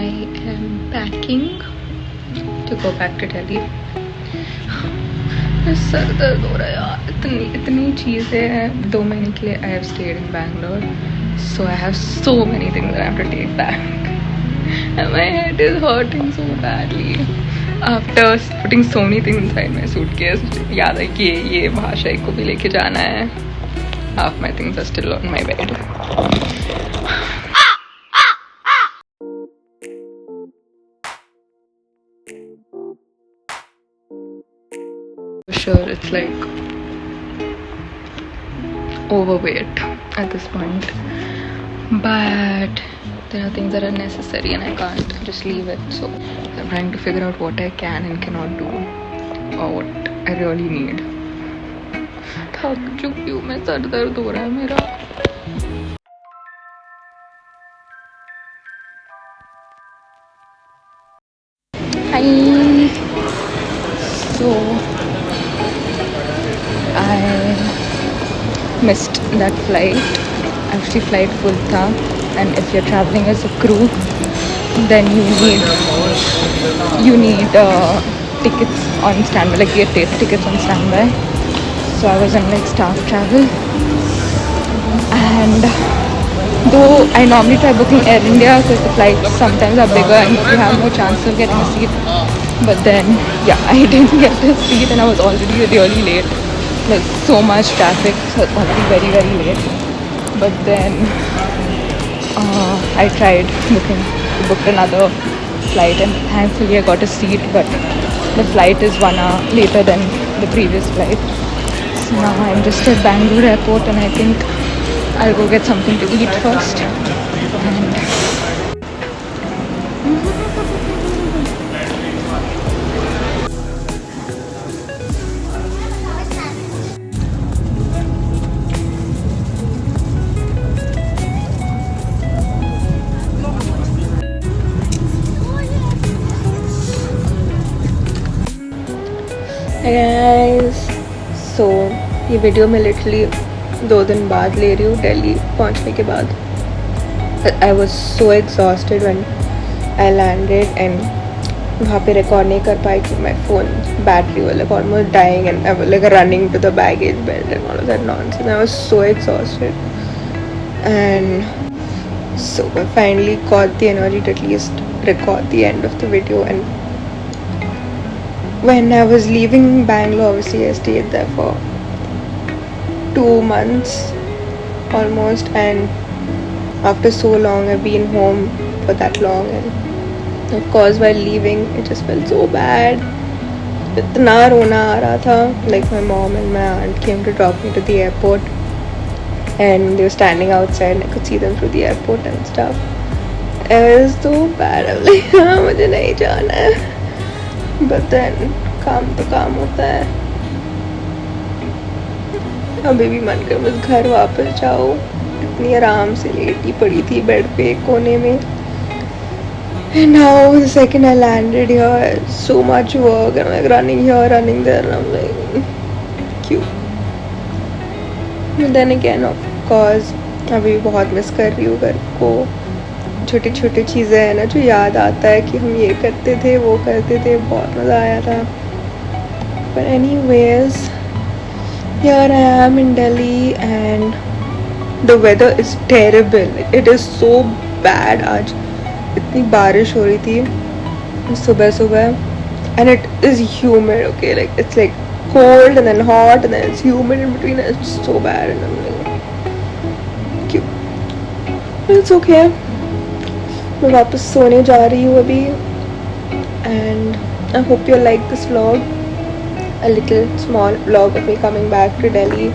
I am packing to go back to Delhi. Sir दर्द हो रहा है यार, इतनी चीज़ें हैं. 2 महीने के लिए I have stayed in Bangalore, so I have so many things that I have to take back, and my head is hurting so badly. After putting so many things inside my suitcase, याद है कि ये भाषा को भी लेके जाना है. Half my things are still on my bed. For sure, it's like overweight at this point, but there are things that are necessary and I can't just leave it. So I'm trying to figure out what I can and cannot do, or what I really need. थक चुकी हूँ मैं, sir दर्द हो रहा है मेरा. Hi. So I missed that flight. Actually, flight full tha, and if you're traveling as a crew, then you need tickets on standby, like you get tickets on standby. So I was on like staff travel, and though I normally try booking Air India because the flights sometimes are bigger and you have more chance of getting a seat, but then yeah, I didn't get a seat and I was already really late. Like so much traffic, so already very late. But then I tried booked another flight, and thankfully I got a seat, but the flight is 1 hour later than the previous flight. So now I'm just at Bangalore airport, and I think I'll go get something to eat first. And guys, so ये video मैं literally 2 दिन बाद ले रही हूँ दिल्ली पहुँचने के बाद. I was so exhausted when I landed, and वहाँ पे रिकॉर्ड नहीं कर पाई कि my phone battery was like almost dying, and I was like running to the baggage belt and all of that nonsense. I was so exhausted, and so I finally got the energy to at least record the end of the video. And when I was leaving Bangalore, obviously I stayed there for 2 months almost, and after so long I've been home for that long, and of course while leaving it just felt so bad. इतना रोना आ रहा था. Like my mom and my aunt came to drop me to the airport, and they were standing outside and I could see them through the airport and stuff. It was so bad. I was like हाँ मुझे नहीं जाना है. But then काम तो काम होता है. अभी भी मन कर बस घर वापस जाओ. इतनी आराम से लेटी पड़ी थी बेड पे एक कोने में. And now the second I landed here, so much work, and I'm like running here, running there, and I'm like cute. But then again, of course, अभी बहुत मिस कर रही हूँ घर को. छोटी छोटी चीज़ें हैं ना जो याद आता है कि हम ये करते थे वो करते थे, बहुत मज़ा आया था. But anyways, here I am in Delhi, and the weather is terrible. It is so bad. आज इतनी बारिश हो रही थी सुबह, and it is humid. Okay, like it's like cold and then hot and then it's humid in between. It's so bad, and I'm like cute. But it's okay. मैं वापस सोने जा रही हूँ अभी, and I hope you like this vlog, a little small vlog of me coming back to Delhi,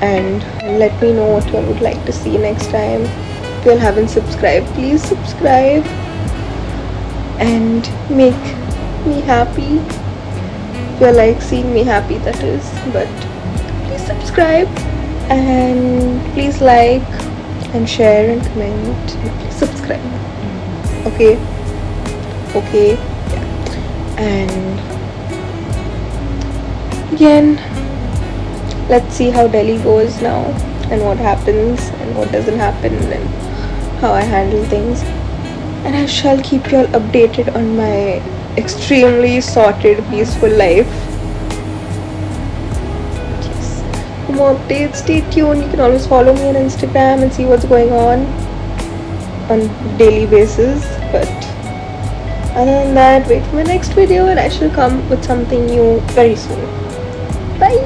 and let me know what you would like to see next time. If you haven't subscribed, please subscribe and make me happy. If you like seeing me happy, that is, but please subscribe and please like and share and comment. Please subscribe. Okay, and again, let's see how Delhi goes now, and what happens and what doesn't happen, and how I handle things. And I shall keep you all updated on my extremely sorted, peaceful life. Yes. For more updates, stay tuned. You can always follow me on Instagram and see what's going on daily basis. But other than that, wait for my next video and I shall come with something new very soon. Bye.